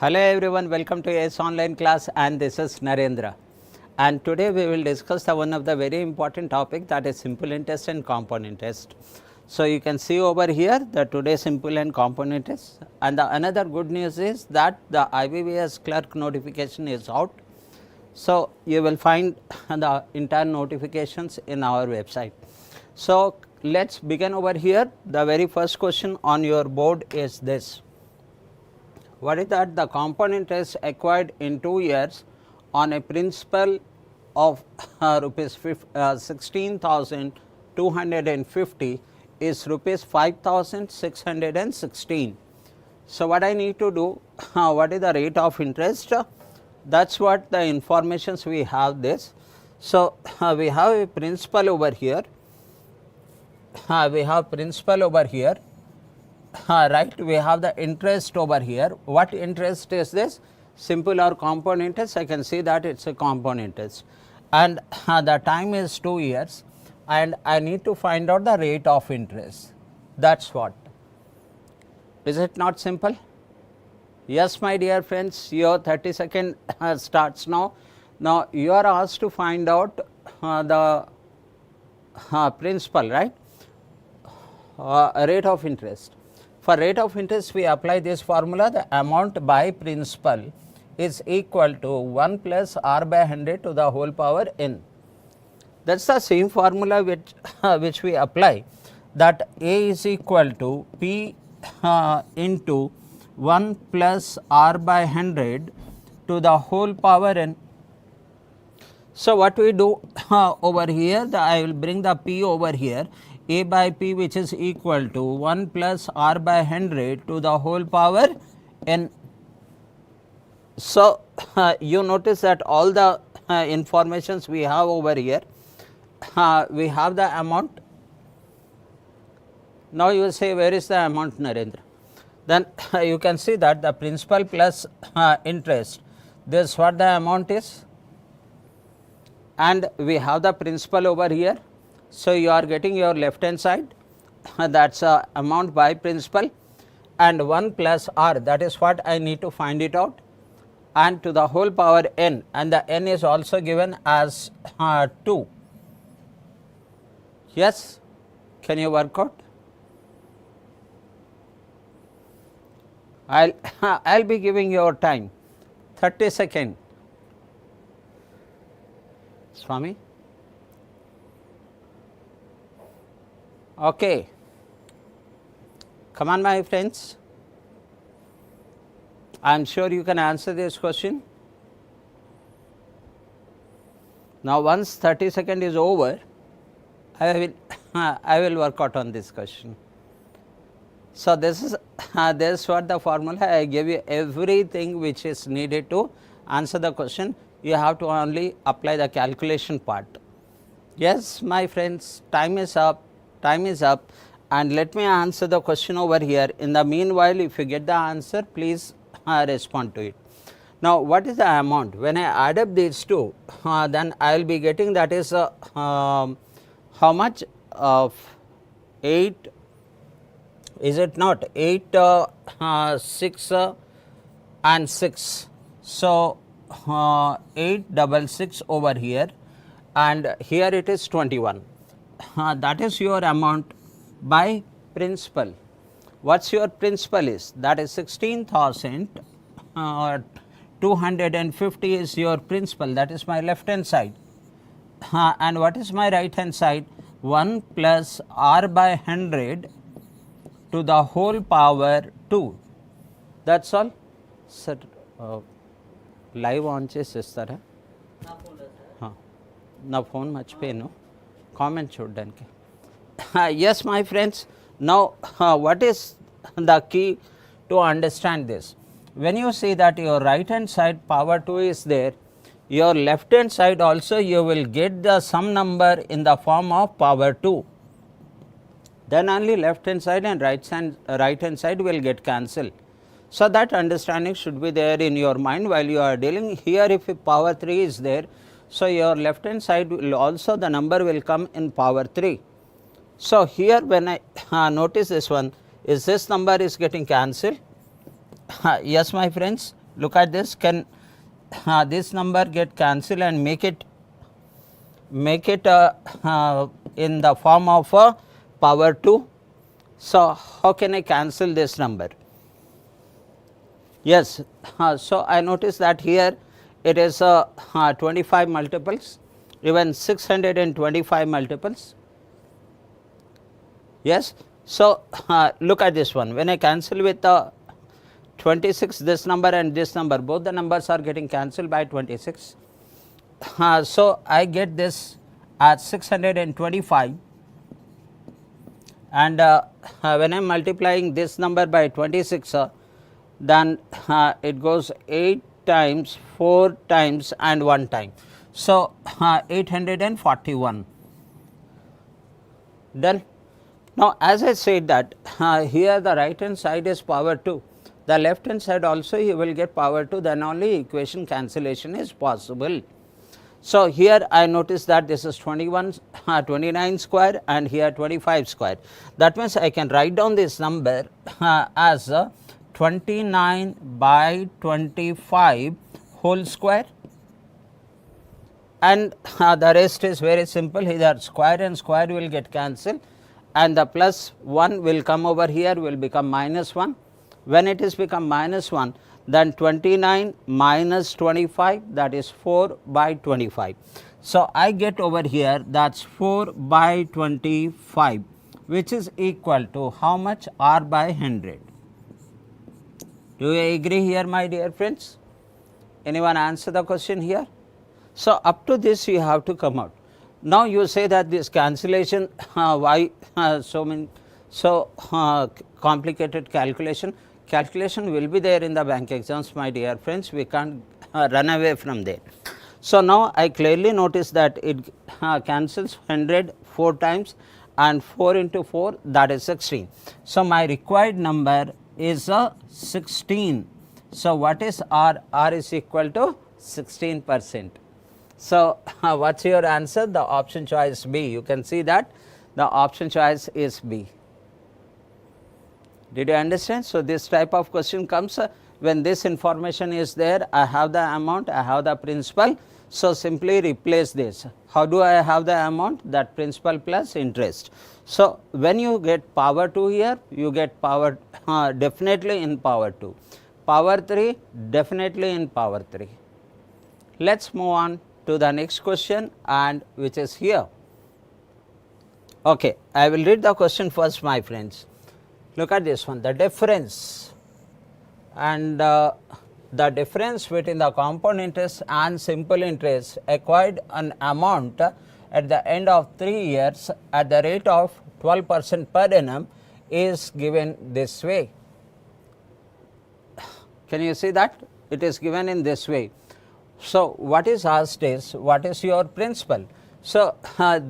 Hello everyone, welcome to ACE online class, and this is Narendra. And today we will discuss one of the very important topic, that is simple interest and compound interest. So, you can see over here the today simple and compound interest, and the another good news is that the IBPS clerk notification is out. So, you will find the entire notifications in our website. So, let us begin over here. The very first question on your board is this: what is that? The compound interest acquired in 2 years on a principal of rupees 16,250 is rupees 5,616. So, what I need to do, what is the rate of interest? That is what the informations we have this. So, we have a principal over here, we have principal over here, right, we have the interest over here. What interest is this? Simple or compound interest? I can see that it is a compound interest, and the time is 2 years, and I need to find out the rate of interest. That is what. Is it not simple? Yes, my dear friends, your 30-second starts now. Now, you are asked to find out the principal, right, rate of interest. For rate of interest, we apply this formula: the amount by principal is equal to 1 plus r by 100 to the whole power n. That is the same formula which we apply, that A is equal to P into 1 plus r by 100 to the whole power n. So, what we do over here, I will bring the P over here, A by P, which is equal to 1 plus r by 100 to the whole power n. So, you notice that all the informations we have over here, we have the amount. Now, you will say, where is the amount, Narendra? Then you can see that the principal plus interest, this what the amount is, and we have the principal over here. So, you are getting your left hand side, that is amount by principal, and 1 plus r, that is what I need to find it out, and to the whole power n, and the n is also given as 2. Yes, can you work out? I'll be giving your time, 30 seconds. Swami? Okay. Come on, my friends. I am sure you can answer this question. Now, once 30 seconds is over, I will work out on this question. So, this is what the formula. I gave you everything which is needed to answer the question. You have to only apply the calculation part. Yes, my friends, time is up, and let me answer the question over here. In the meanwhile, if you get the answer, please respond to it. Now, what is the amount? When I add up these two, then I will be getting, that is how much of 8, is it not 8, 6 and 6. So, 866 over here, and here it is 21. That is your amount by principal. What is your principal is? That is 16,250 is your principal, that is my left hand side. And what is my right hand side? 1 plus r by 100 to the whole power 2. That is all. Sir, live on చేస్తారా? నా phone మర్చిపోయాను, comment చూడడానికి. Yes, my friends, now what is the key to understand this? When you see that your right hand side power 2 is there, your left hand side also you will get the some number in the form of power 2. Then only left hand side and right hand side will get cancelled. So, that understanding should be there in your mind while you are dealing here. If power 3 is there, so your left hand side will also, the number will come in power 3. So, here when I notice this one, is this number is getting cancelled? Yes, my friends, Look at this, can this number get cancelled and make it in the form of power 2. So, how can I cancel this number? Yes, so I notice that here it is 25 multiples, even 625 multiples. Yes, so look at this one. When I cancel with 26, this number and this number, both the numbers are getting cancelled by 26. So I get this as 625, and when I am multiplying this number by 26, then it goes 8 times, 4 times and 1 time. So 841. Done. Now, as I said that here the right hand side is power 2, the left hand side also you will get power 2, then only equation cancellation is possible. So, here I notice that this is 29 square and here 25 square. That means, I can write down this number as 29 by 25 whole square, and the rest is very simple. Either square and square will get cancelled, and the plus 1 will come over here, will become minus 1. When it is become minus 1, then 29 minus 25, that is 4 by 25. So, I get over here that is 4 by 25, which is equal to how much? R by 100. Do you agree here, my dear friends? Anyone answer the question here? So, up to this you have to come out. Now, you say that this cancellation, why so complicated calculation? Calculation will be there in the bank exams, my dear friends, we can't run away from there. So, now I clearly notice that it cancels 100 4 times, and 4 into 4, that is 16. So, my required number is 16. So, what is R? R is equal to 16%. So, what is your answer? The option choice B. You can see that the option choice is B. Did you understand? So, this type of question comes when this information is there. I have the amount, I have the principal. So, simply replace this. How do I have the amount? That principal plus interest. So, when you get power 2 here, you get power definitely in power 2. Power 3 definitely in power 3. Let us move on to the next question, and which is here. Okay, I will read the question first, my friends. Look at this one, the difference, and the difference between the compound interest and simple interest acquired an amount at the end of 3 years at the rate of 12% per annum is given this way. Can you see that? It is given in this way. So, what is asked is, what is your principal? So,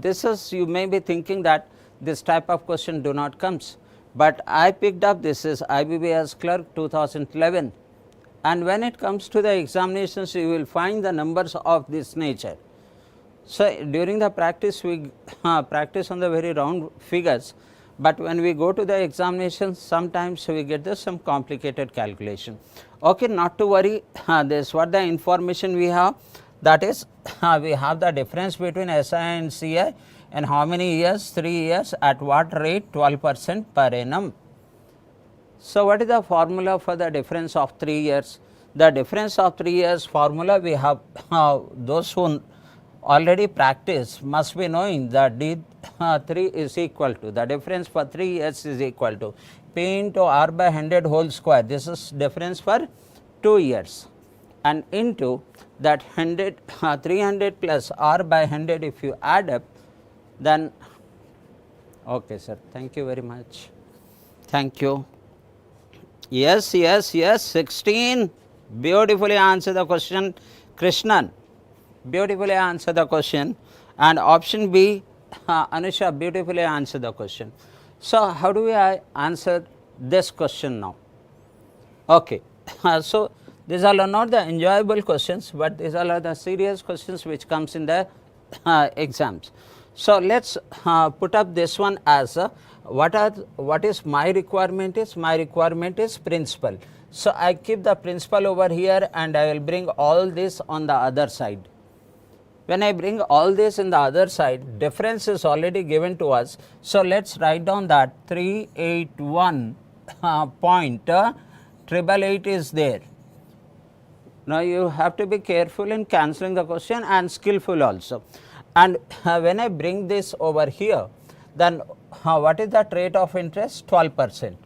this is, you may be thinking that this type of question do not comes, but I picked up, this is IBPS Clerk 2011, and when it comes to the examinations, you will find the numbers of this nature. So, during the practice, we practice on the very round figures, but when we go to the examinations, sometimes we get some complicated calculation. Okay, not to worry, this is what the information we have, that is we have the difference between SI and CI, and how many years? 3 years, at what rate? 12% per annum. So, what is the formula for the difference of 3 years? The difference of 3 years formula, we have those who already practice must be knowing that D3 is equal to, the difference for 3 years is equal to P into R by 100 whole square. This is difference for 2 years, and into that 300 plus R by 100, if you add up, then okay sir, thank you very much, thank you. Yes, 16, beautifully answer the question, Krishnan, beautifully answer the question, and option B, Anusha, beautifully answer the question. So, how do we answer this question now? Okay, so these all are not the enjoyable questions, but these all are the serious questions which comes in the exams. So, let us put up this one as what is my requirement is? My requirement is principal. So, I keep the principal over here and I will bring all this on the other side. When I bring all this in the other side, difference is already given to us. So, let us write down that 381 point 888 is there. Now, you have to be careful in cancelling the question and skillful also. And when I bring this over here, then what is that rate of interest? 12%.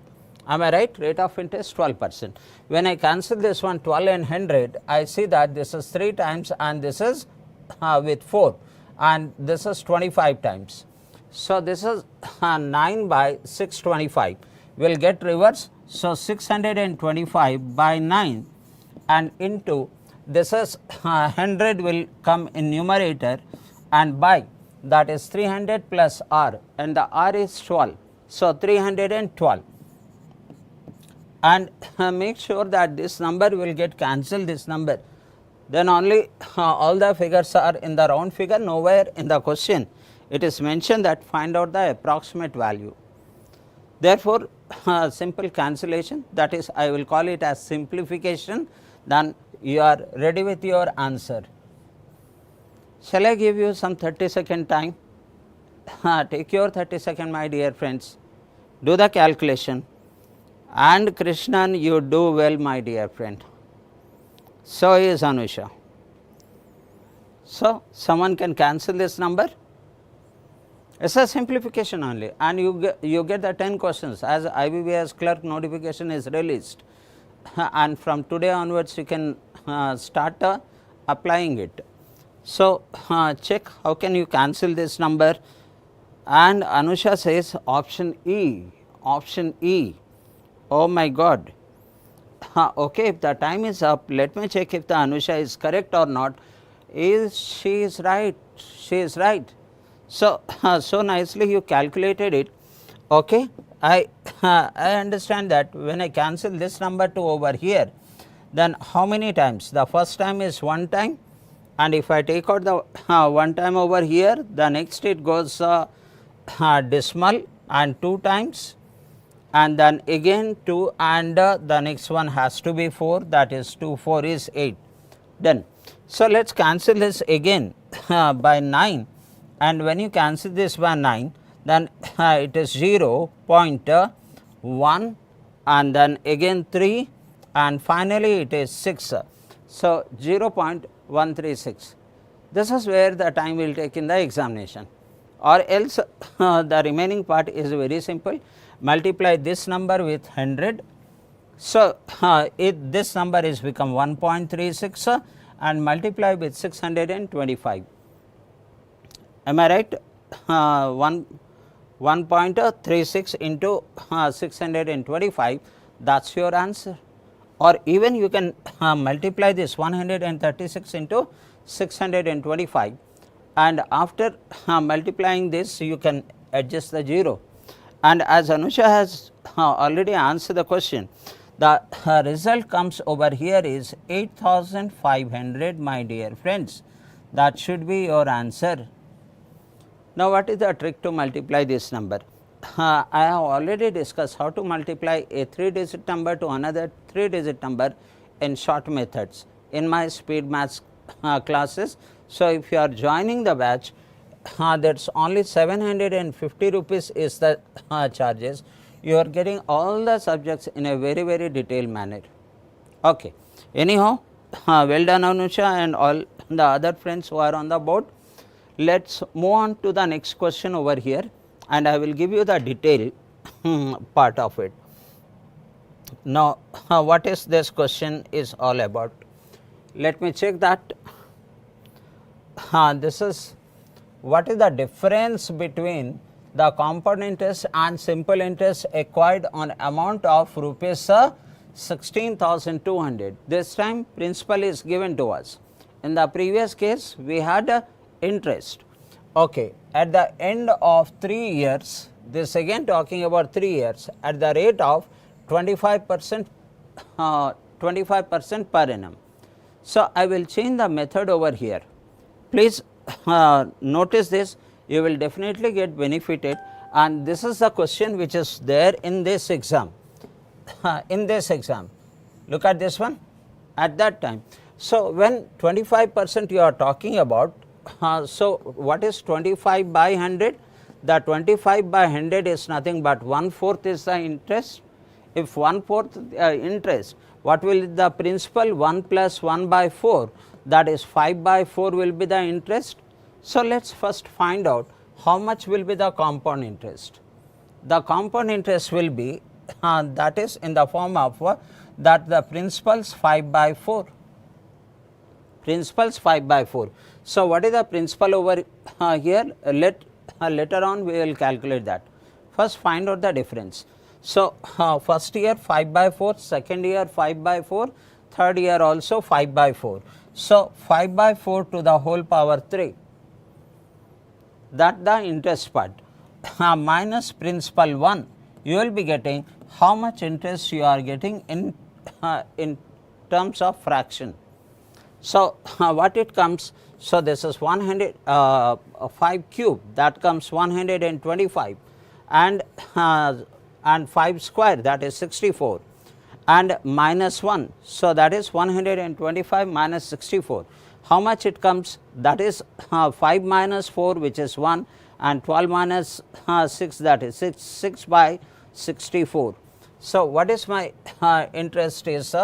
Am I right? Rate of interest 12%. When I cancel this one 12 and 100, I see that this is 3 times and this is with 4 and this is 25 times. So, this is 9 by 625 will get reverse. So, 625 by 9 and into this is 100 will come in numerator and by that is 300 plus r and the r is 12. So, 312 and make sure that this number will get cancelled, this number, then only all the figures are in the round figure. Nowhere in the question it is mentioned that find out the approximate value. Therefore, simple cancellation, that is I will call it as simplification, then you are ready with your answer. Shall I give you some 30-second time? Take your 30-second, my dear friends, do the calculation, and Krishnan, you do well, my dear friend. So is Anusha. So, someone can cancel this number. It is a simplification only and you get the 10 questions as IBPS clerk notification is released and from today onwards you can start applying it. So, check how can you cancel this number, and Anusha says option E, option E. Oh my God. Okay, if the time is up, let me check if the Anusha is correct or not. She is right, she is right. So, so nicely you calculated it. Okay, I understand that when I cancel this number to over here, then how many times? The first time is 1 time, and if I take out the 1 time over here, the next it goes decimal and 2 times, and then again 2 and the next one has to be 4, that is 2 4 is 8 done. So, let us cancel this again by 9, and when you cancel this by 9, then it is 0.1 and then again 3 and finally it is 6. So, 0.136. This is where the time will take in the examination, or else the remaining part is very simple. Multiply this number with 100. So, this number is become 1.36 and multiply with 625. Am I right? 1.36 into 625, that is your answer. Or even you can multiply this 136 into 625, and after multiplying this you can adjust the 0. And as Anusha has already answered the question, the result comes over here is 8500, my dear friends. That should be your answer. Now, what is the trick to multiply this number? I have already discussed how to multiply a 3-digit number to another 3-digit number in short methods in my speed maths classes. So, if you are joining the batch, that is only 750 rupees is the charges. You are getting all the subjects in a very, very detailed manner. Okay. Anyhow, well done Anusha and all the other friends who are on the board. Let us move on to the next question over here, and I will give you the detail part of it. Now, what is this question is all about? Let me check that. This is what is the difference between the compound interest and simple interest acquired on amount of rupees 16,200. This time principal is given to us. In the previous case we had interest. Okay. At the end of 3 years, this again talking about 3 years, at the rate of 25% per annum. So, I will change the method over here. Please notice this, you will definitely get benefited, and this is the question which is there in this exam. In this exam, Look at this one at that time. So, when 25% you are talking about, so what is 25 by 100? The 25 by 100 is nothing but 1/4 is the interest. If 1/4 interest, what will be the principal? 1 plus 1 by 4, that is 5 by 4 will be the interest. So, let us first find out how much will be the compound interest. The compound interest will be that is in the form of that the principals 5 by 4, principals 5 by 4. So, what is the principal over here? Later on we will calculate that. First find out the difference. So, first year 5 by 4, second year 5 by 4, third year also 5 by 4. So, 5 by 4 to the whole power 3, that the interest part minus principal 1, you will be getting how much interest you are getting in terms of fraction. So, what it comes? So, this is 105 cube, that comes 125, and 5 square, that is 64, and minus 1. So, that is 125 minus 64. How much it comes? That is 5 minus 4, which is 1, and 12 minus 6, that is 6 by 64. So, what is my interest is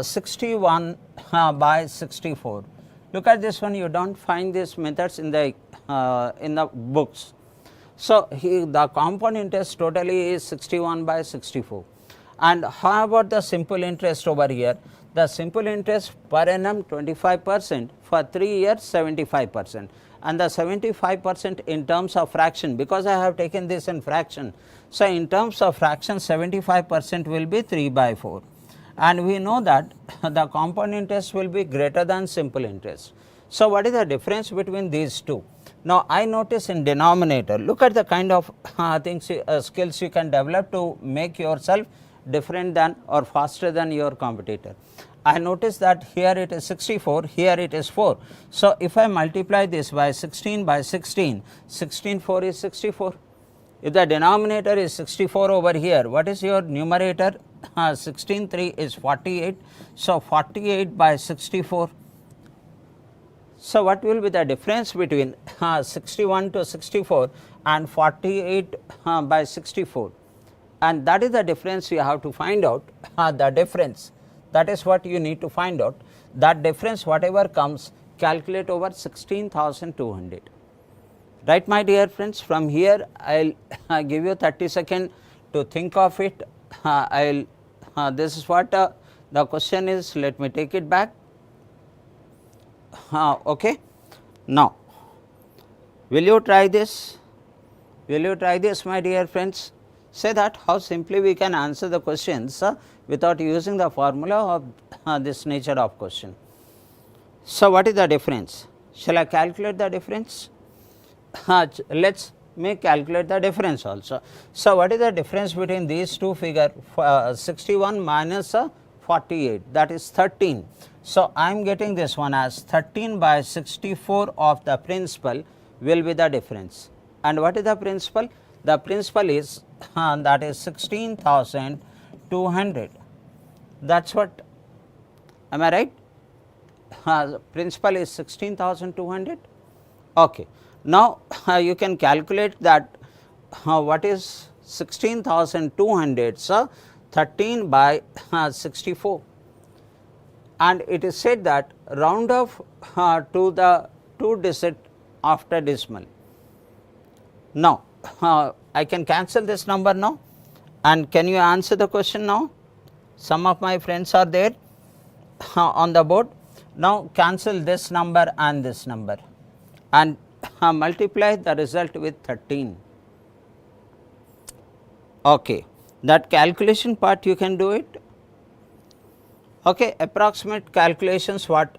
61 by 64. Look at this one, you do not find these methods in the books. So, the compound interest totally is 61 by 64. And how about the simple interest over here? The simple interest per annum 25%, for 3 years 75%, and the 75% in terms of fraction, because I have taken this in fraction. So, in terms of fraction 75% will be 3 by 4, and we know that the compound interest will be greater than simple interest. So, what is the difference between these two? Now, I notice in denominator, look at the kind of things skills you can develop to make yourself different than or faster than your competitor. I notice that here it is 64, here it is 4. So, if I multiply this by 16 by 16, 16 4 is 64. If the denominator is 64 over here, what is your numerator? 16 3 is 48. So, 48 by 64. So, what will be the difference between 61 to 64 and 48 by 64? And that is the difference you have to find out. The difference, that is what you need to find out. That difference, whatever comes, calculate over 16,200. Right, my dear friends, from here I will give you 30 seconds to think of it. This is what the question is. Let me take it back. Okay. Now, will you try this? Will you try this, my dear friends? Say that how simply we can answer the questions without using the formula of this nature of question. So, what is the difference? Shall I calculate the difference? Let us calculate the difference also. So, what is the difference between these two figures? 61 minus 48, that is 13. So, I am getting this one as 13 by 64 of the principal will be the difference. And what is the principal? The principal is that is 16,200. That is what, am I right? Principal is 16,200. Okay. Now, you can calculate that what is 16,200, so 13 by 64, and it is said that round off to the 2-digit after decimal. Now, I can cancel this number now, and can you answer the question now? Some of my friends are there on the board. Now, cancel this number and this number and multiply the result with 13. Okay. That calculation part you can do it. Okay. Approximate calculations, what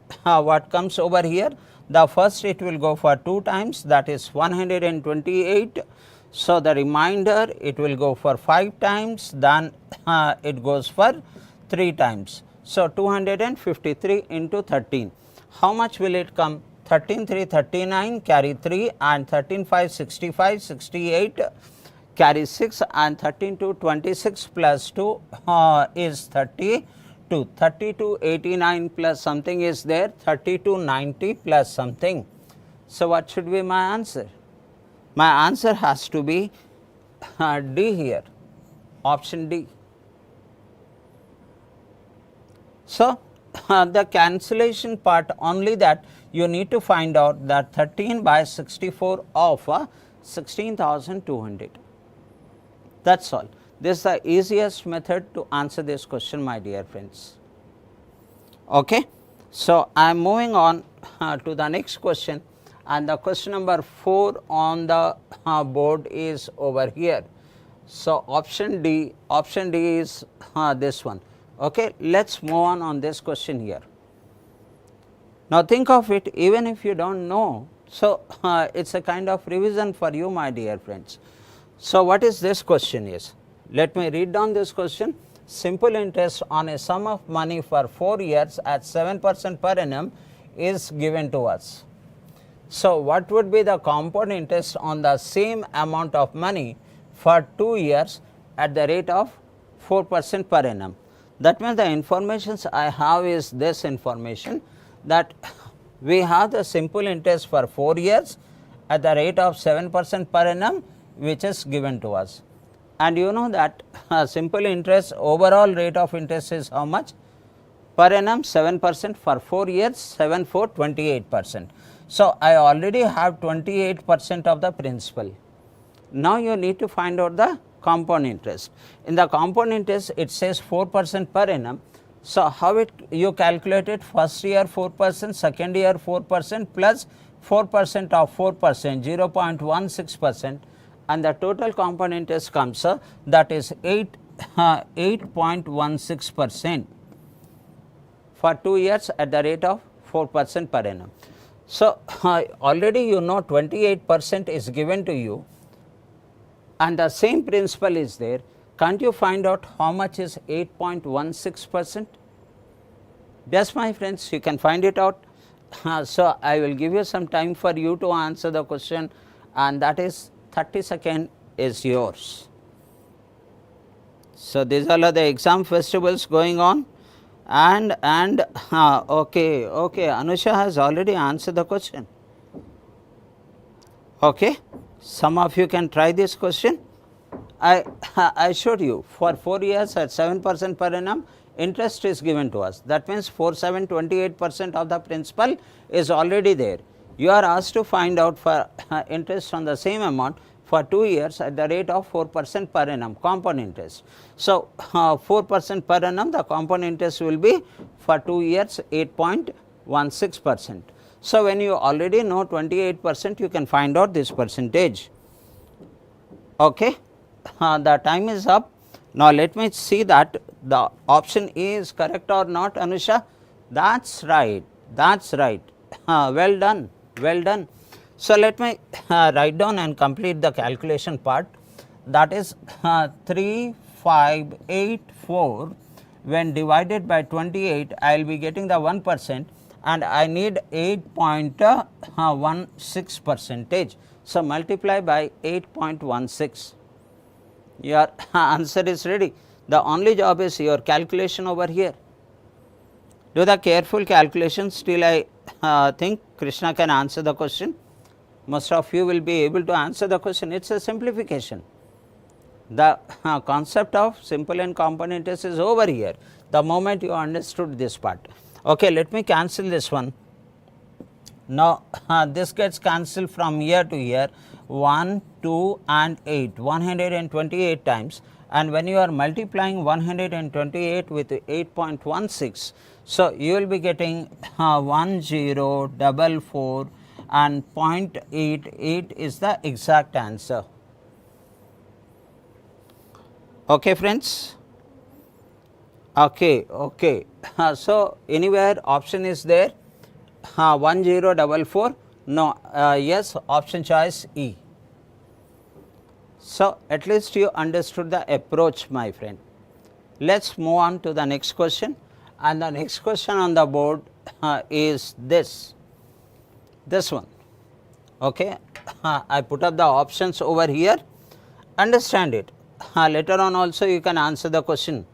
comes over here? The first it will go for 2 times, that is 128. So, the remainder it will go for 5 times, then it goes for 3 times. So, 253 into 13. How much will it come? 13 3 39, carry 3, and 13 5 65, 68, carry 6, and 13 2 26 plus 2 is 32. 2, 3289 plus something is there, 3290 plus something. So, what should be my answer? My answer has to be D here, option D. So, the cancellation part only that you need to find out that 13 by 64 of 16,200. That is all. This is the easiest method to answer this question, my dear friends. Okay. So, I am moving on to the next question, and the question number 4 on the board is over here. So, option D is this one. Okay. Let us move on this question here. Now, think of it, even if you do not know, so it is a kind of revision for you, my dear friends. So, what is this question is? Let me read down this question. Simple interest on a sum of money for 4 years at 7% per annum is given to us. So, what would be the compound interest on the same amount of money for 2 years at the rate of 4% per annum? That means, the information I have is this information, that we have the simple interest for 4 years at the rate of 7% per annum, which is given to us. And you know that simple interest, overall rate of interest is how much? Per annum 7% for 4 years, 7 for 28%. So, I already have 28% of the principal. Now, you need to find out the compound interest. In the compound interest, it says 4% per annum. So, how you calculate it? First year 4%, second year 4% plus 4% of 4%, 0.16%, and the total compound interest comes that is 8.16% for 2 years at the rate of 4% per annum. So, already you know 28% is given to you, and the same principal is there. Can't you find out how much is 8.16%? Yes, my friends, you can find it out. So, I will give you some time for you to answer the question, and that is 30 seconds is yours. So, these are the exam festivals going on, and okay, Anusha has already answered the question. Okay, some of you can try this question. I showed you for 4 years at 7% per annum, interest is given to us. That means, 28% of the principal is already there. You are asked to find out for interest on the same amount for 2 years at the rate of 4% per annum, compound interest. So, 4% per annum, the compound interest will be for 2 years 8.16%. So, when you already know 28%, you can find out this percentage. Okay. The time is up. Now, let me see that the option A is correct or not, Anusha. That is right, that is right. Well done, well done. So, let me write down and complete the calculation part, that is 3584 when divided by 28, I will be getting the 1%, and I need 8.16 percentage. So, multiply by 8.16. Your answer is ready. The only job is your calculation over here. Do the careful calculations till I think Krishna can answer the question. Most of you will be able to answer the question. It is a simplification. The concept of simple and compound interest is over here, the moment you understood this part. Okay, let me cancel this one. Now, this gets cancelled from here to here, 1, 2 and 8, 128 times, and when you are multiplying 128 with 8.16, so you will be getting 1044 and 0.88 is the exact answer. Okay, friends. Okay. So, anywhere option is there, 1044, no, yes, option choice E. So, at least you understood the approach, my friend. Let us move on to the next question, and the next question on the board is this one. Okay. I put up the options over here, understand it. Later on also you can answer the question.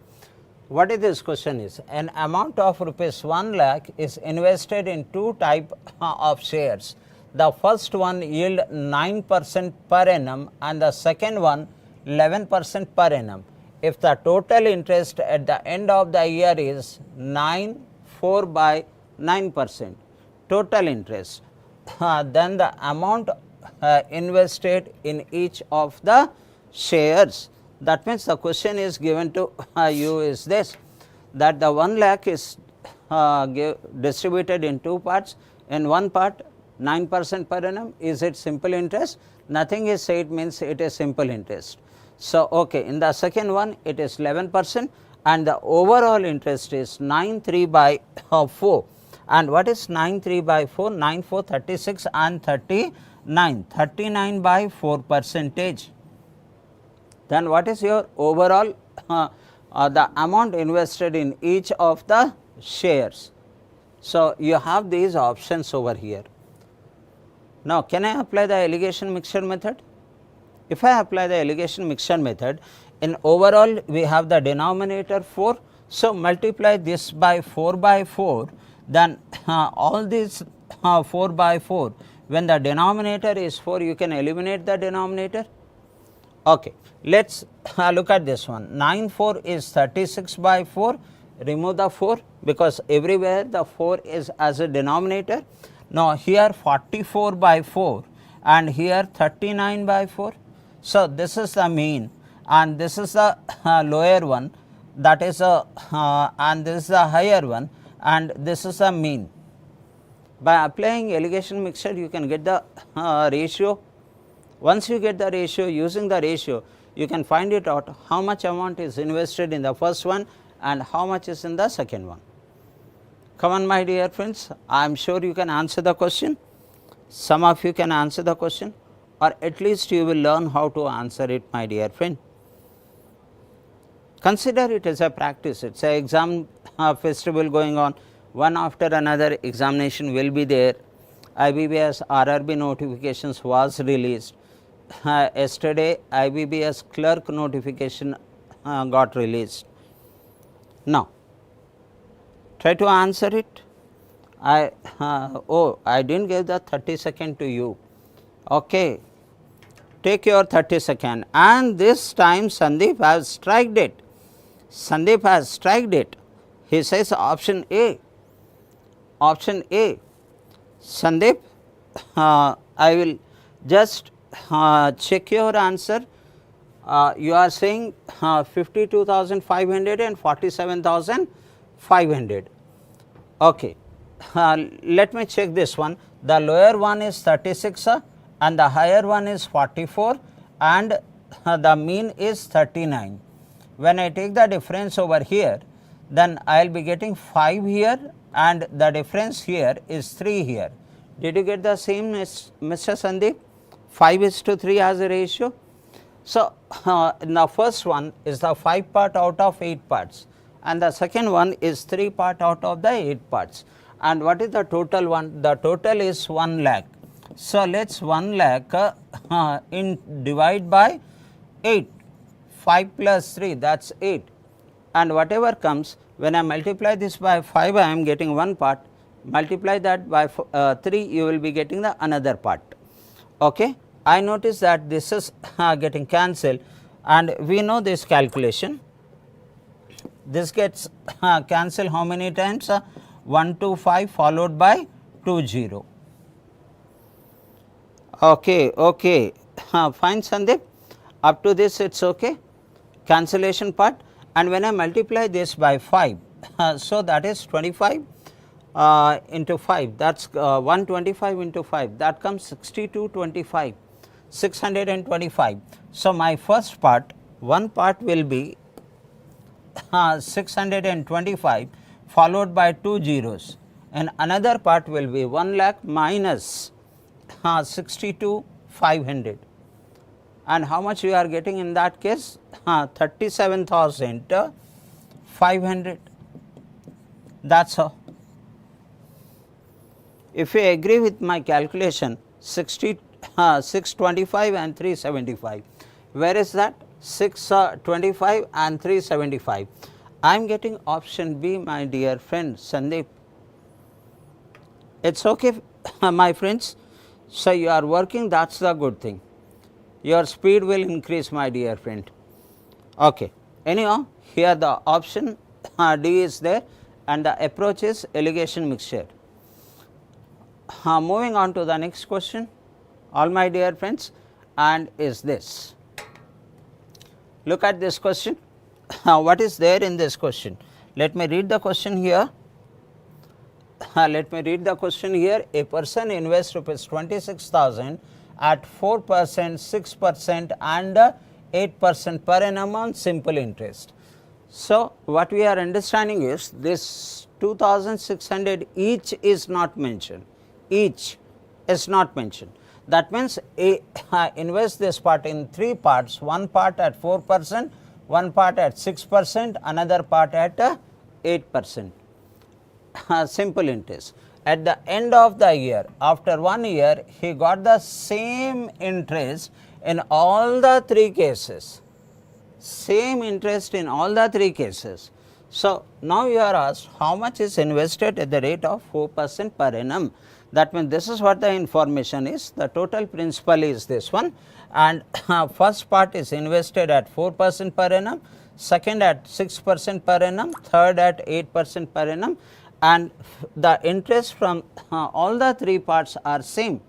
what is this question is? An amount of rupees 1 lakh is invested in two type of shares. The first one yield 9% per annum and the second one 11% per annum. If the total interest at the end of the year is 4 by 9% total interest, then the amount invested in each of the shares. That means the question is given to you is this, that the 1 lakh is distributed in two parts. In one part 9% per annum, is it simple interest? Nothing is said, means it is simple interest. So, okay, in the second one it is 11% and the overall interest is 9/3 by 4. And what is 9/3 by 4? 9 4 36 and 39 by 4 percentage. Then what is your overall the amount invested in each of the shares. So, you have these options over here. Now, can I apply the allegation mixture method? If I apply the allegation mixture method, in overall we have the denominator 4. So, multiply this by 4 by 4, then all these 4 by 4, when the denominator is 4, you can eliminate the denominator. Okay. Let us look at this one. 9 4 is 36 by 4, remove the 4 because everywhere the 4 is as a denominator. Now, here 44 by 4 and here 39 by 4. So, this is the mean and this is the lower one, that is and this is the higher one and this is the mean. By applying allegation mixture, you can get the ratio. Once you get the ratio, using the ratio, you can find it out how much amount is invested in the first one and how much is in the second one. Come on, my dear friends, I am sure you can answer the question. Some of you can answer the question, or at least you will learn how to answer it, my dear friend. Consider it as a practice. It is a exam festival going on, one after another examination will be there. IBPS RRB notifications was released. Yesterday IBPS clerk notification got released. Now, try to answer it. I did not give the 30-second to you. Okay, take your 30-second, and this time Sandeep has striked it. Sandeep has striked it. He says option A. Option A. Sandeep, I will just check your answer. You are saying 52,500 and 47,500. Okay. Let me check this one. The lower one is 36 and the higher one is 44 and the mean is 39. When I take the difference over here, then I will be getting 5 here and the difference here is 3 here. Did you get the same, Mr. Sandeep? 5:3 as a ratio. So, the first one is the 5 part out of 8 parts and the second one is 3 part out of the 8 parts. And what is the total one? The total is 1 lakh. So, let us 1 lakh divide by 8, 5 plus 3, that is 8, and whatever comes, when I multiply this by 5, I am getting one part, multiply that by 3, you will be getting the another part. Okay. I notice that this is getting cancelled and we know this calculation. This gets cancelled how many times? 1 2 5 followed by 2 0. Okay, okay. Fine, Sandeep. Up to this it is okay. Cancellation part, and when I multiply this by 5, so that is 25 into 5, that is 125 into 5, that comes 6225, 625. So, my first part, one part will be 625 followed by 2 zeros, and another part will be 1 lakh minus 62,500. And how much we are getting in that case? 37,500. That is how. If you agree with my calculation, 625 and 375. Where is that? 625 and 375. I am getting option B, my dear friend Sandeep. It is okay my friends. So, you are working, that is the good thing, your speed will increase my dear friend. Okay. Anyhow, here the option D is there and the approach is allegation mixture. Moving on to the next question, all my dear friends, and is this. Look at this question. What is there in this question? Let me read the question here. Let me read the question here. A person invests rupees 26,000 at 4%, 6% and 8% per annum on simple interest. So, what we are understanding is this 2,600 each is not mentioned, each is not mentioned. That means, invest this part in 3 parts, one part at 4%, one part at 6%, another part at 8%. Simple interest. At the end of the year, after 1 year, he got the same interest in all the 3 cases, same interest in all the 3 cases. So, now you are asked how much is invested at the rate of 4% per annum. That means, this is what the information is, the total principal is this one, and first part is invested at 4% per annum, second at 6% per annum, third at 8% per annum, and the interest from all the 3 parts are same.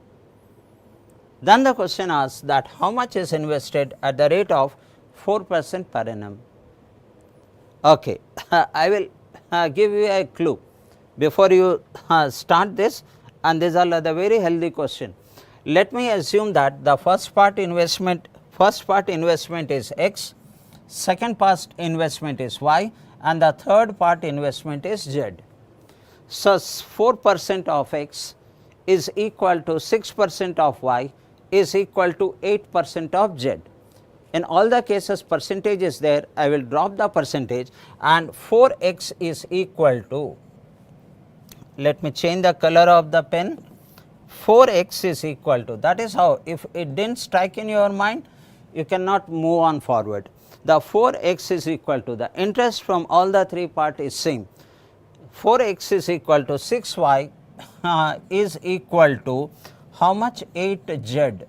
Then the question asks that how much is invested at the rate of 4% per annum. Okay. I will give you a clue before you start this, and these are the very healthy question. Let me assume that the first part investment is X, second part investment is Y, and the third part investment is Z. So, 4% of X is equal to 6% of Y is equal to 8% of Z. In all the cases percentage is there, I will drop the percentage, and 4x is equal to, let me change the color of the pen, 4x is equal to, that is how, if it did not strike in your mind, you cannot move on forward. The 4x is equal to, the interest from all the 3 parts is same, 4x is equal to 6y is equal to how much, 8z.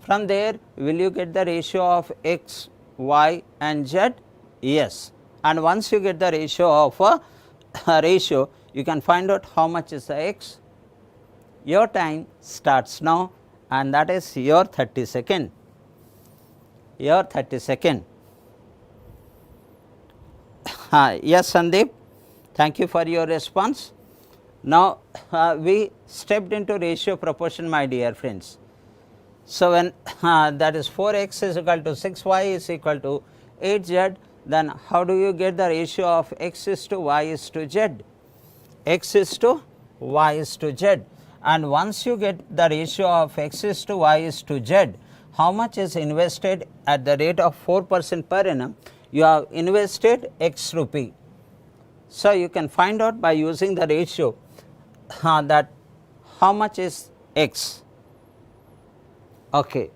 From there, will you get the ratio of x, y and z? Yes. And once you get the ratio of ratio, you can find out how much is the x. Your time starts now, and that is your 30 second. Your 30 second. Yes, Sandeep, thank you for your response. Now, we stepped into ratio proportion, my dear friends. So, when that is 4x is equal to 6y is equal to 8z, then how do you get the ratio of x is to y is to z? X is to y is to z, and once you get the ratio of x is to y is to z, how much is invested at the rate of 4% per annum? You have invested x rupee. So, you can find out by using the ratio that how much is x. Okay.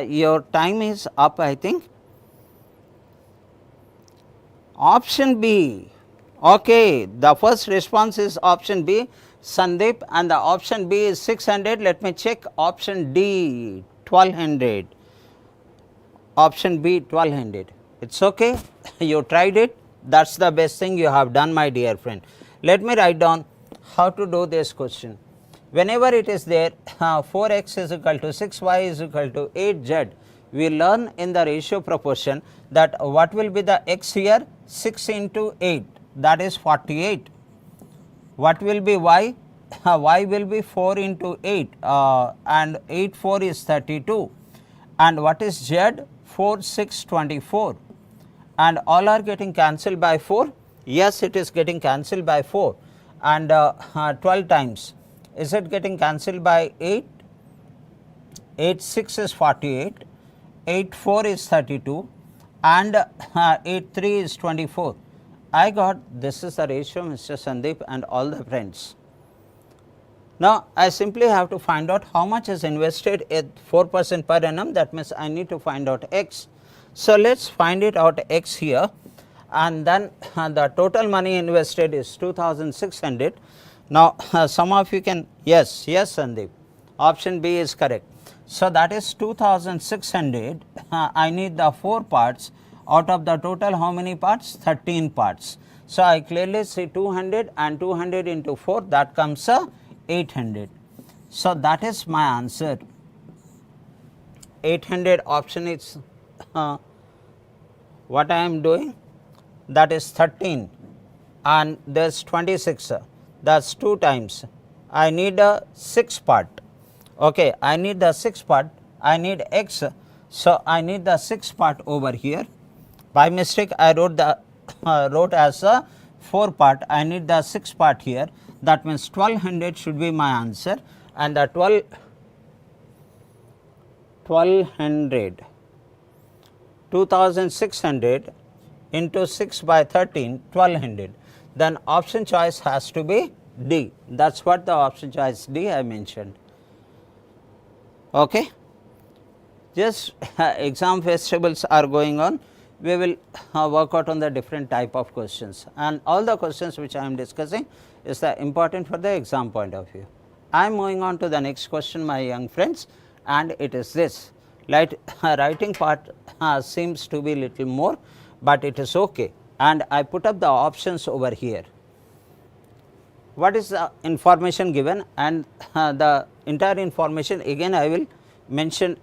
Your time is up, I think. Option B. Okay, the first response is option B, Sandeep, and the option B is 600. Let me check option D, 1200. Option B, 1200. It's okay. You tried it. That's the best thing you have done, my dear friend. Let me write down how to do this question. Whenever it is there 4x is equal to 6y is equal to 8z, we learn in the ratio proportion that what will be the x here? 6 into 8, that is 48. What will be y? Y will be 4 into 8 and 8 4 is 32. And what is z? 4 6 24. And all are getting cancelled by 4? Yes, it is getting cancelled by 4, and 12 times. Is it getting cancelled by 8? 8 6 is 48, 8 4 is 32, and 8 3 is 24. I got this is the ratio, Mr. Sandeep and all the friends. Now, I simply have to find out how much is invested at 4% per annum, that means I need to find out x. So, let us find it out x here, and then the total money invested is 2600. Now, some of you can, yes, Sandeep, option B is correct. So, that is 2600, I need the 4 parts out of the total how many parts? 13 parts. So, I clearly see 200 and 200 into 4, that comes 800. So, that is my answer. 800 option is what I am doing, that is 13 and there is 26, that is 2 times. I need a 6 part. Okay, I need the 6 part, I need x. So, I need the 6 part over here. By mistake I wrote the wrote as a 4 part, I need the 6 part here, that means 1200 should be my answer, and the 1200 2600 into 6 by 13 1200, then option choice has to be D. That is what the option choice D I mentioned. Okay. Just exam vegetables are going on, we will work out on the different type of questions, and all the questions which I am discussing is the important for the exam point of view. I am moving on to the next question, my young friends, and it is this. Writing part seems to be little more, but it is okay, and I put up the options over here. What is the information given, and the entire information again I will mention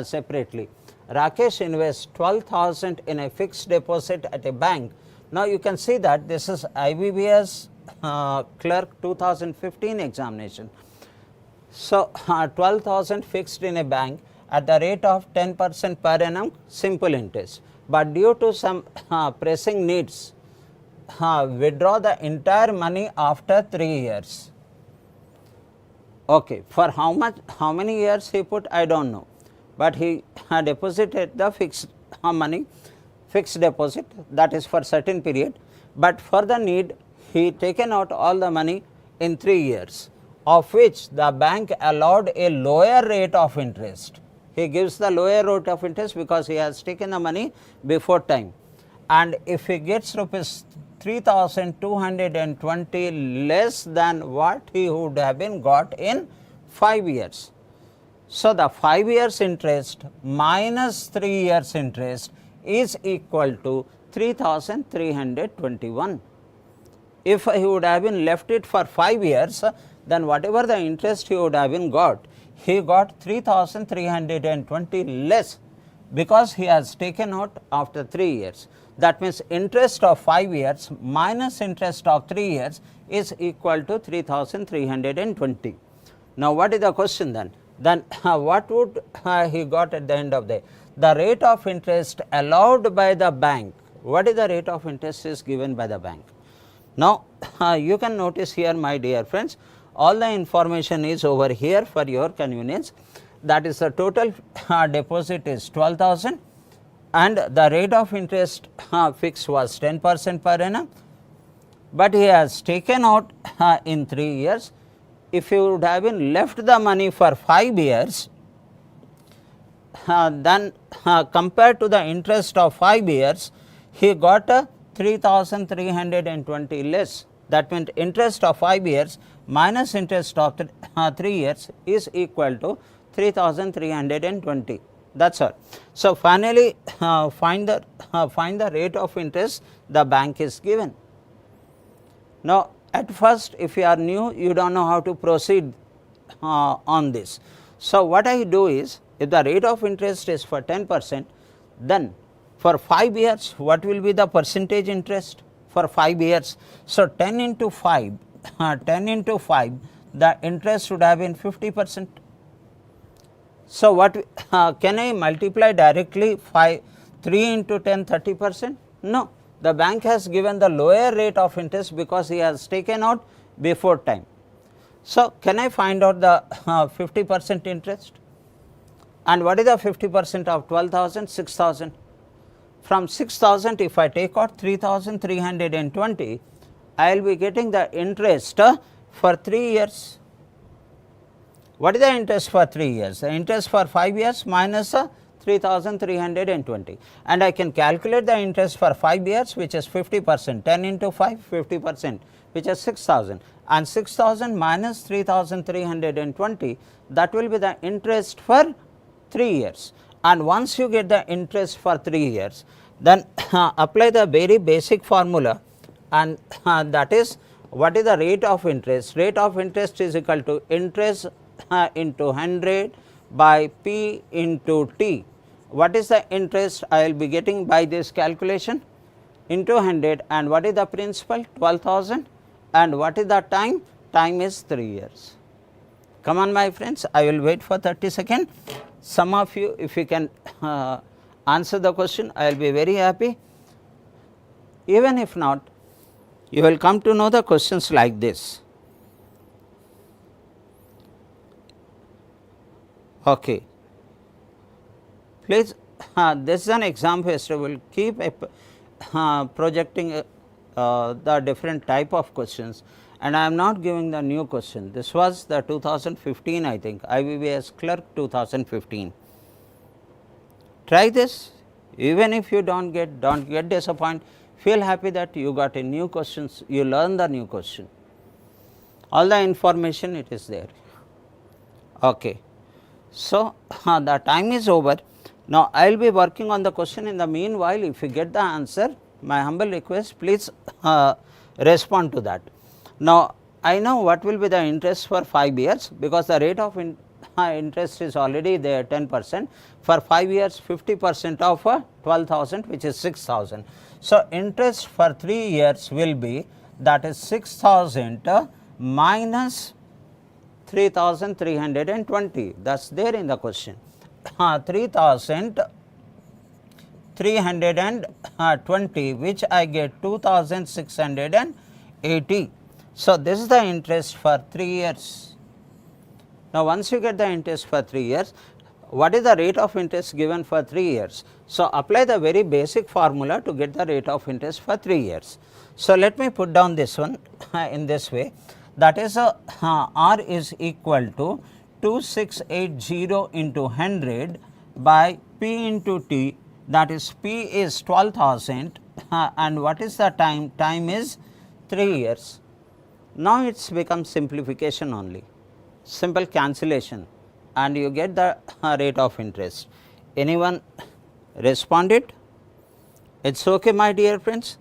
separately. Rakesh invests 12,000 in a fixed deposit at a bank. Now, you can see that this is IBPS Clerk 2015 examination. So, 12,000 fixed in a bank at the rate of 10% per annum simple interest, but due to some pressing needs, withdraw the entire money after 3 years. Okay, for how much, how many years he put, I do not know, but he deposited the fixed money, fixed deposit, that is for certain period, but for the need he taken out all the money in 3 years, of which the bank allowed a lower rate of interest. He gives the lower rate of interest because he has taken the money before time, and if he gets rupees 3,220 less than what he would have been got in 5 years. So, the 5 years interest minus 3 years interest is equal to 3,321. If he would have been left it for 5 years, then whatever the interest he would have been got, he got 3,320 less because he has taken out after 3 years. That means, interest of 5 years minus interest of 3 years is equal to 3,320. Now, what is the question then? Then what would he got at the end of the day? The rate of interest allowed by the bank. What is the rate of interest is given by the bank? Now, you can notice here, my dear friends, all the information is over here for your convenience. That is, the total deposit is 12,000 and the rate of interest fixed was 10% per annum, but he has taken out in 3 years. If you would have been left the money for 5 years, then compared to the interest of 5 years, he got 3,320 less. That means, interest of 5 years minus interest of 3 years is equal to 3,320. That is all. So, finally, find the rate of interest the bank is given. Now, at first, if you are new, you do not know how to proceed on this. So, what I do is, if the rate of interest is for 10%, then for 5 years, what will be the percentage interest for 5 years? So, 10 into 5, 10 into 5, the interest would have been 50%. So, what can I multiply directly 3 into 10 30%? No, the bank has given the lower rate of interest because he has taken out before time. So, can I find out the 50% interest? And what is the 50% of 12,000? 6,000. From 6,000, if I take out 3,320, I will be getting the interest for 3 years. What is the interest for 3 years? The interest for 5 years minus 3320, and I can calculate the interest for 5 years, which is 50%, 10 into 5, 50%, which is 6000, and 6000 minus 3320, that will be the interest for 3 years. And once you get the interest for 3 years, then apply the very basic formula, and that is, what is the rate of interest? Rate of interest is equal to interest into 100 by P into T. What is the interest I will be getting by this calculation? Into 100, and what is the principal? 12,000, and what is the time? Time is 3 years. Come on my friends, I will wait for 30 seconds. Some of you, if you can answer the question, I will be very happy. Even if not, you will come to know the questions like this. Okay. Please, this is an example. We will keep projecting the different type of questions, and I am not giving the new question. This was the 2015, I think, IBPS Clerk 2015. Try this. Even if you don't get disappointed. Feel happy that you got a new questions, you learn the new question. All the information it is there. Okay. So, the time is over. Now, I will be working on the question. In the meanwhile, if you get the answer, my humble request, please respond to that. Now, I know what will be the interest for 5 years, because the rate of interest is already there 10%. For 5 years, 50% of 12,000, which is 6,000. So, interest for 3 years will be, that is 6,000 minus 3,320, that is there in the question. 3,320, which I get 2,680. So, this is the interest for 3 years. Now, once you get the interest for 3 years, what is the rate of interest given for 3 years? So, apply the very basic formula to get the rate of interest for 3 years. So, let me put down this one in this way, that is R is equal to 2680 into 100 by P into T, that is P is 12,000 and what is the time? Time is 3 years. Now, it has become simplification only, simple cancellation, and you get the rate of interest. Anyone responded? It is okay, my dear friends.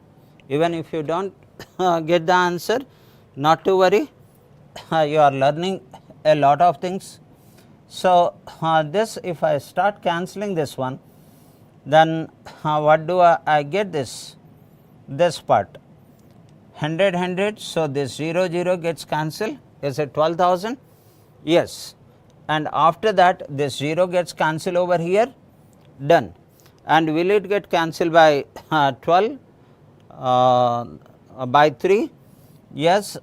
Even if you do not get the answer, not to worry, you are learning a lot of things. So, this, if I start cancelling this one, then what do I get? This part 100 100. So, this 0 0 gets cancelled. Is it 12,000? Yes, and after that this 0 gets cancelled over here, done. And will it get cancelled by 12 by 3? Yes,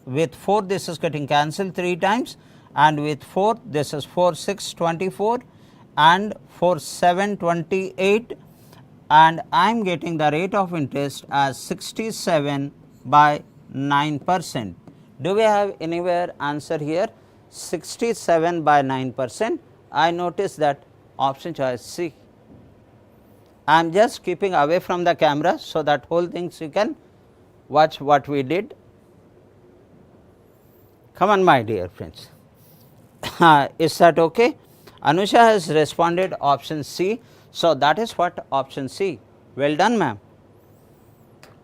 with 4 this is getting cancelled 3 times, and with 4 this is 4 6 24 and 4 7 28, and I am getting the rate of interest as 67 by 9%. Do we have anywhere answer here? 67 by 9%. I notice that option choice C. I am just keeping away from the camera, so that whole things you can watch what we did. Come on, my dear friends. Is that okay? Anusha has responded option C. So, that is what option C. Well done, ma'am.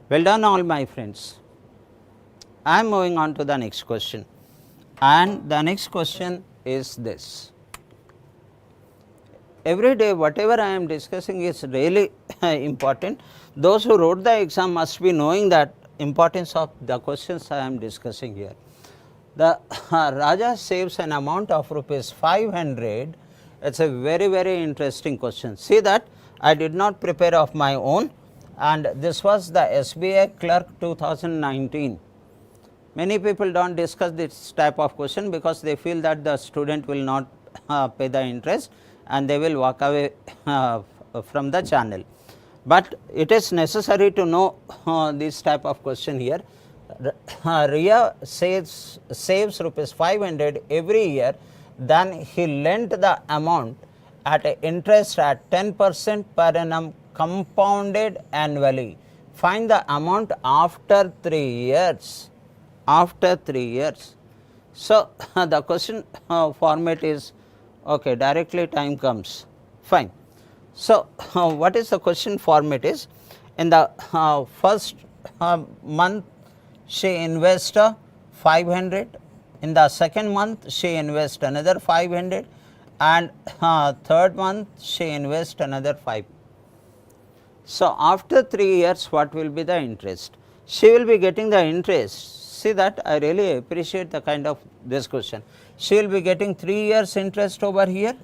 Well done, all my friends. I am moving on to the next question, and the next question is this. Every day whatever I am discussing is really important. Those who wrote the exam must be knowing that importance of the questions I am discussing here. The Raja saves an amount of rupees 500. It is a very interesting question. See that I did not prepare of my own, and this was the SBI Clerk 2019. Many people do not discuss this type of question because they feel that the student will not pay the interest and they will walk away from the channel. But it is necessary to know this type of question here. Ria saves rupees 500 every year, then he lent the amount at a interest at 10% per annum compounded annually. Find the amount after 3 years. After 3 years. So, the question format is okay, directly time comes, fine. So, what is the question format is, in the first month she invests 500, in the second month she invests another 500, and third month she invests another 5. So, after 3 years what will be the interest? She will be getting the interest. See that I really appreciate the kind of this question. She will be getting 3 years interest over here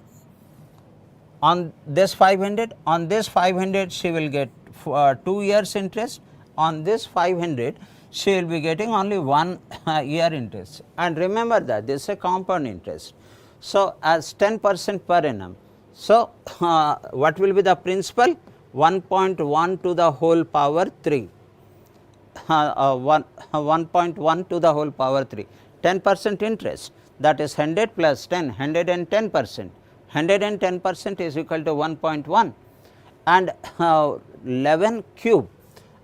on this 500, on this 500 she will get 2 years interest, on this 500 she will be getting only 1 year interest, and remember that this is a compound interest. So, as 10% per annum. So, what will be the principal? 1.1 to the whole power 3. 1.1 to the whole power 3, 10% interest, that is 100 plus 10, 110%. 110% is equal to 1.1, and 11 cube,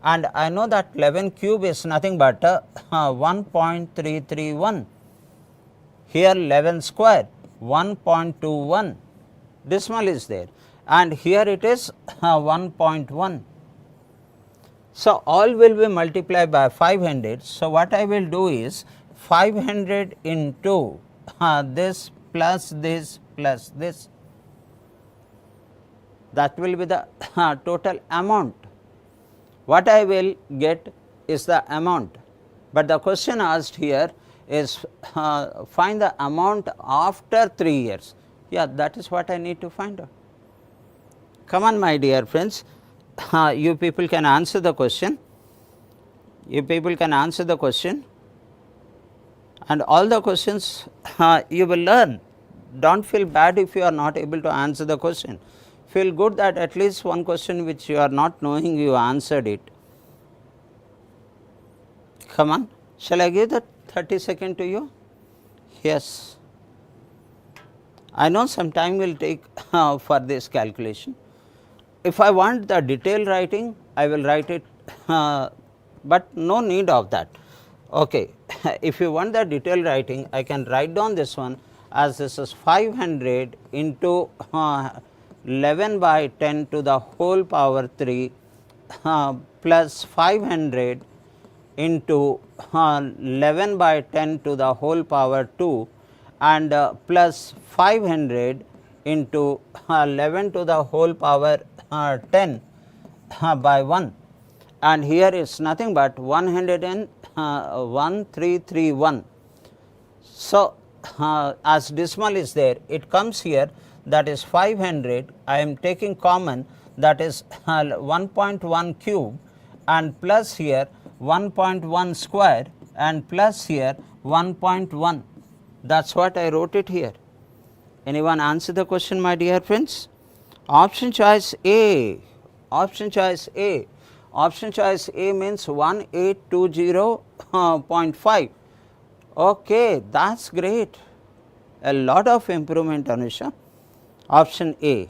and I know that 11 cube is nothing but 1.331. Here 11 square 1.21, decimal is there, and here it is 1.1. So, all will be multiplied by 500. So, what I will do is 500 into this plus this plus this, that will be the total amount. What I will get is the amount, but the question asked here is find the amount after 3 years. Yeah, that is what I need to find out. Come on my dear friends, you people can answer the question, you people can answer the question, and all the questions you will learn. Do not feel bad if you are not able to answer the question, feel good that at least one question which you are not knowing you answered it. Come on, shall I give the 30 second to you? Yes, I know some time will take for this calculation. If I want the detailed writing, I will write it, but no need of that. Okay. If you want the detailed writing, I can write down this one as this is 500 into 11 by 10 to the whole power 3 plus 500 into 11 by 10 to the whole power 2 and plus 500 into 11 to the whole power 10 by 1, and here is nothing but 1331. So, as decimal is there, it comes here, that is 500, I am taking common, that is 1.1 cube, and plus here 1.1 square, and plus here 1.1. That is what I wrote it here. Anyone answer the question, my dear friends? Option choice A, option choice A, option choice A means 1820.5. Okay, that is great, a lot of improvement, Anusha. Option A.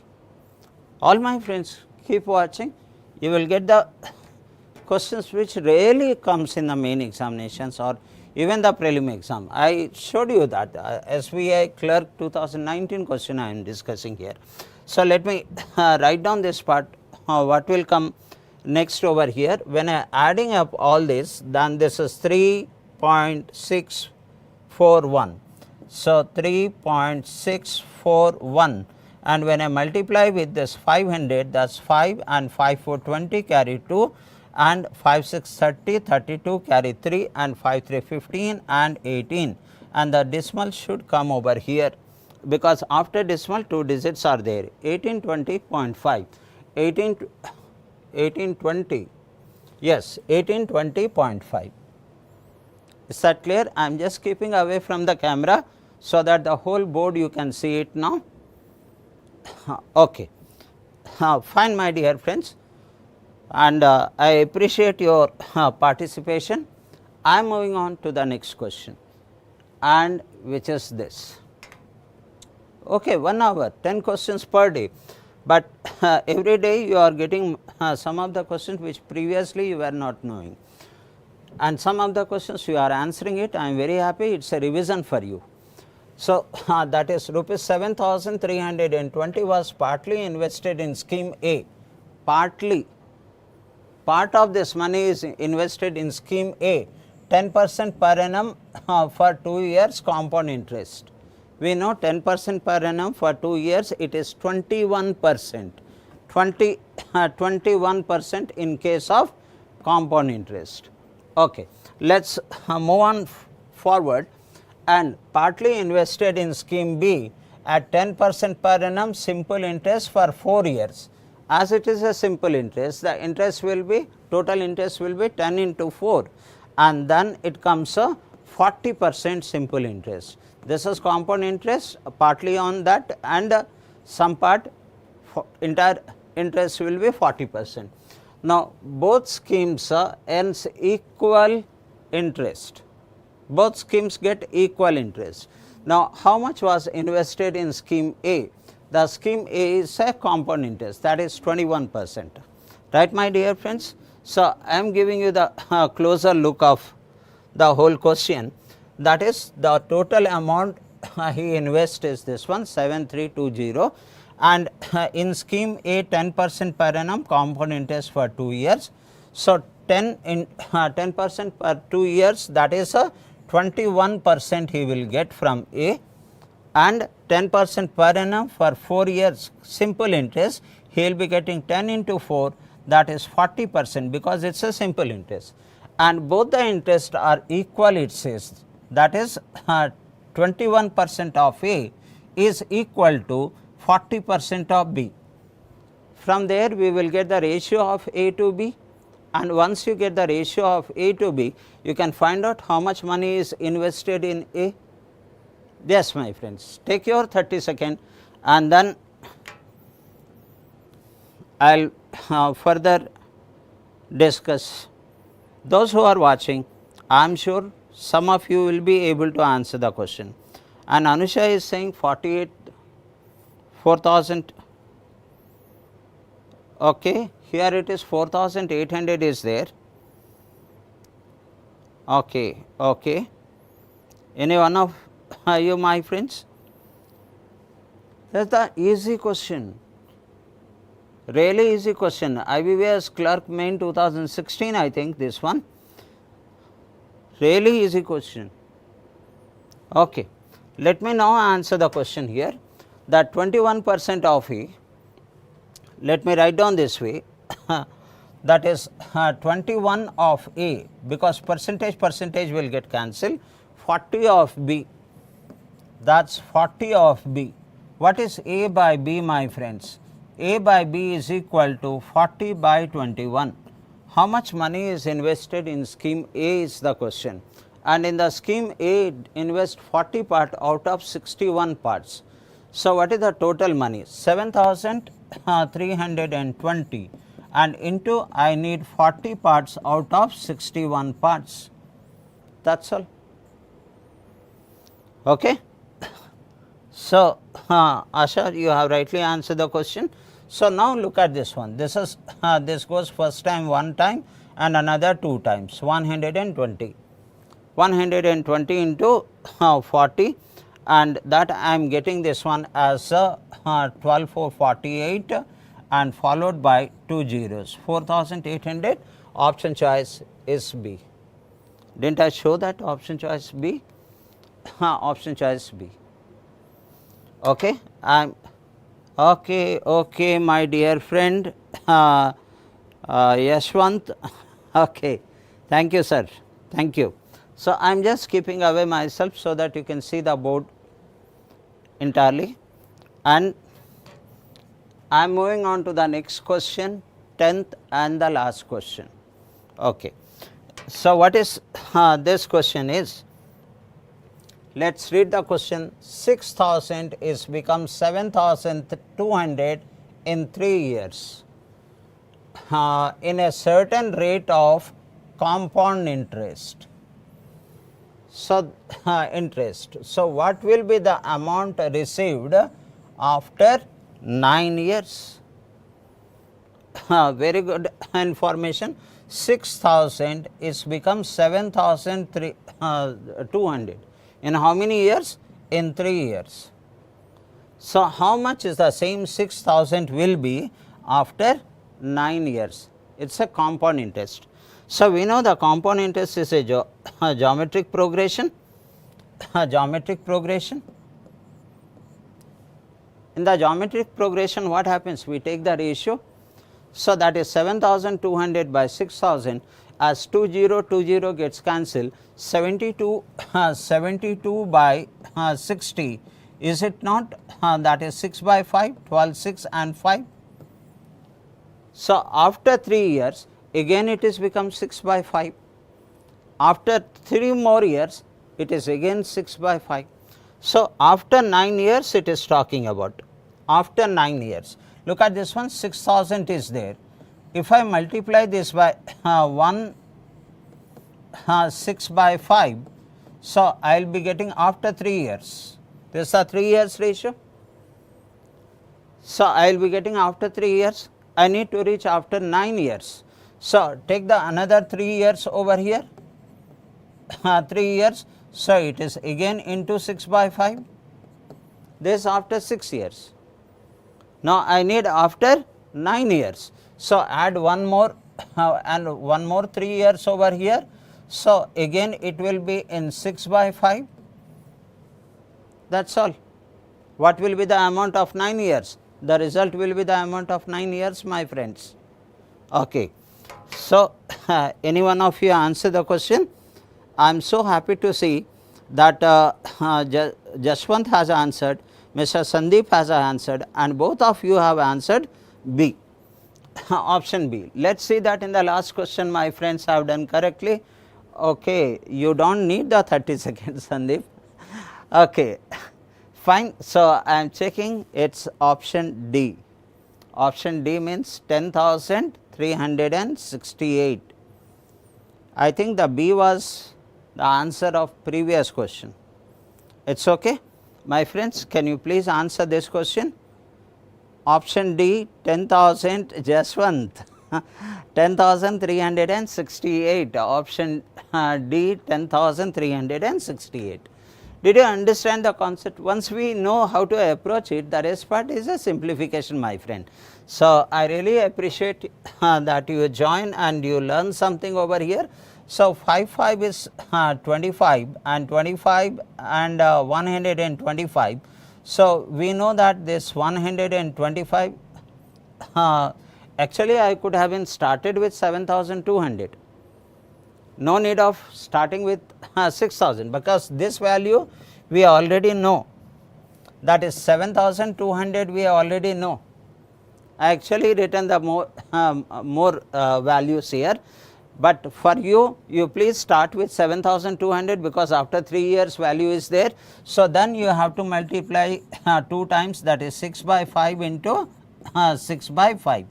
All my friends, keep watching, you will get the questions which rarely comes in the main examinations or even the prelim exam. I showed you that SBI Clerk 2019 question I am discussing here. So, let me write down this part, what will come next over here. When I adding up all this, then this is 3.641. So, 3.641, and when I multiply with this 500, that is 5 and 5 4 20 carry 2, and 5 6 30 32 carry 3, and 5 3 15 and 18, and the decimal should come over here, because after decimal 2 digits are there, 1820.5, 1820, yes, 1820.5. Is that clear? I am just keeping away from the camera so that the whole board you can see it now. Okay. Fine, my dear friends, and I appreciate your participation. I am moving on to the next question, and which is this. Okay, 1 hour, 10 questions per day, but every day you are getting some of the questions which previously you were not knowing, and some of the questions you are answering it. I am very happy, it is a revision for you. So, that is rupees 7,320 was partly invested in scheme A, partly. Part of this money is invested in scheme A, 10% per annum for 2 years compound interest. We know 10% per annum for 2 years, it is 21%, 21% in case of compound interest. Okay. Let us move on forward, and partly invested in scheme B at 10% per annum simple interest for 4 years. As it is a simple interest, the interest will be, total interest will be 10 into 4, and then it comes a 40% simple interest. This is compound interest, partly on that, and some part entire interest will be 40%. Now, both schemes earns equal interest, both schemes get equal interest. Now, how much was invested in scheme A? The scheme A is a compound interest, that is 21%, right my dear friends. So, I am giving you the closer look of the whole question, that is the total amount he invests is this one 7320, and in scheme A 10% per annum compound interest for 2 years. So, 10% per 2 years, that is a 21% he will get from A, and 10% per annum for 4 years simple interest, he will be getting 10 into 4, that is 40%, because it is a simple interest, and both the interests are equal, it says, that is 21% of A is equal to 40% of B. From there we will get the ratio of A to B, and once you get the ratio of A to B, you can find out how much money is invested in A. Yes, my friends, take your 30 seconds, and then I will further discuss. Those who are watching, I am sure some of you will be able to answer the question, and Anusha is saying 4,000. Okay, here it is 4,800 is there. Okay, okay. Any one of you, my friends? That is the easy question, really easy question. IBPS Clerk Main 2016, I think this one, really easy question. Okay. Let me now answer the question here, that 21% of A, let me write down this way, that is 21 of A, because percentage will get cancelled, 40 of B, that is 40 of B. What is A by B, my friends? A by B is equal to 40 by 21. How much money is invested in scheme A is the question, and in the scheme A invest 40 part out of 61 parts. So, what is the total money? 7,320, and into I need 40 parts out of 61 parts, that is all. Okay. So, Asha, you have rightly answered the question. So, now look at this one, this is this goes first time 1 time and another 2 times, 120 into 40, and that I am getting this one as 12,448 and followed by 2 zeros, 4,800. Option choice is B. Did not I show that option choice B? Option choice B. Okay, okay, my dear friend Yashwant. Okay, thank you, sir. Thank you. So, I am just keeping away myself so that you can see the board entirely, and I am moving on to the next question, 10th and the last question. Okay. So, what is this question is? Let us read the question. 6,000 is become 7,200 in 3 years in a certain rate of compound interest. So, interest. So, what will be the amount received after 9 years? Very good information. 6,000 is become 7,200 in how many years? In 3 years. So, how much is the same 6,000 will be after 9 years? It is a compound interest. So, we know the compound interest is a geometric progression. Geometric progression. In the geometric progression, what happens? We take the ratio. So, that is 7,200 by 6,000, as 2020 gets cancelled, 72 by 60, is it not? That is 6 by 5, 12, 6 and 5. So, after 3 years, again it is become 6 by 5. After 3 more years, it is again 6 by 5. So, after 9 years it is talking about. After 9 years, look at this one, 6,000 is there. If I multiply this by 6 by 5, so I will be getting after 3 years. This is a 3 years ratio. So, I will be getting after 3 years. I need to reach after 9 years. So, take the another 3 years over here, 3 years. So, it is again into 6 by 5, this after 6 years. Now, I need after 9 years. So, add one more and one more 3 years over here. So, again it will be in 6 by 5, that is all. What will be the amount of 9 years? The result will be the amount of 9 years, my friends. Okay. So, any one of you answer the question? I am so happy to see that Jaswant has answered, Mr. Sandeep has answered, and both of you have answered B, option B. Let us see that in the last question my friends have done correctly. Okay, you do not need the 30 seconds, Sandeep. Okay, fine. So, I am checking, it is option D. Option D means 10,368. I think the B was the answer of previous question. It is okay. My friends, can you please answer this question? Option D, 10,000, Jaswant, 10,368, option D, 10,368. Did you understand the concept? Once we know how to approach it, the rest part is a simplification, my friend. So, I really appreciate that you join and you learn something over here. So, 5 is 25 and 25 and 125. So, we know that this 125, actually I could have been started with 7,200. No need of starting with 6,000, because this value we already know, that is 7,200 we already know. I actually written the more values here, but for you, you please start with 7,200, because after 3 years value is there. So, then you have to multiply 2 times, that is 6 by 5 into 6 by 5.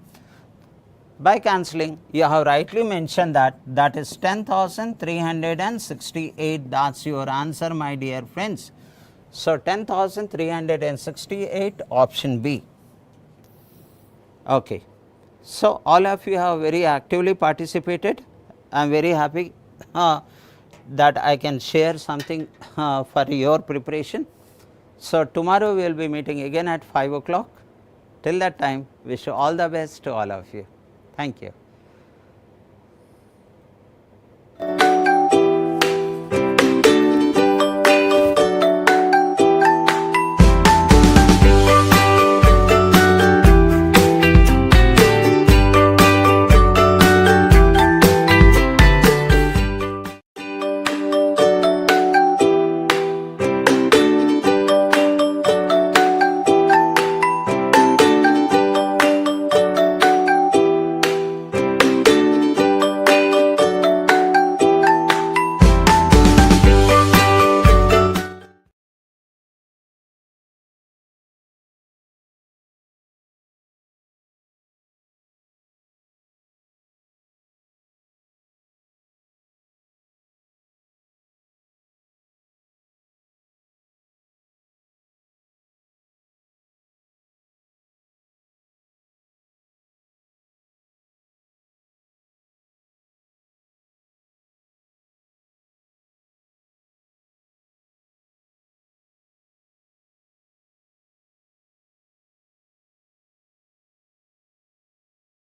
By cancelling, you have rightly mentioned that is 10,368, that is your answer, my dear friends. So, 10,368, option B. Okay. So, all of you have very actively participated. I am very happy that I can share something for your preparation. So, tomorrow we will be meeting again at 5 o'clock. Till that time, wish you all the best to all of you. Thank you.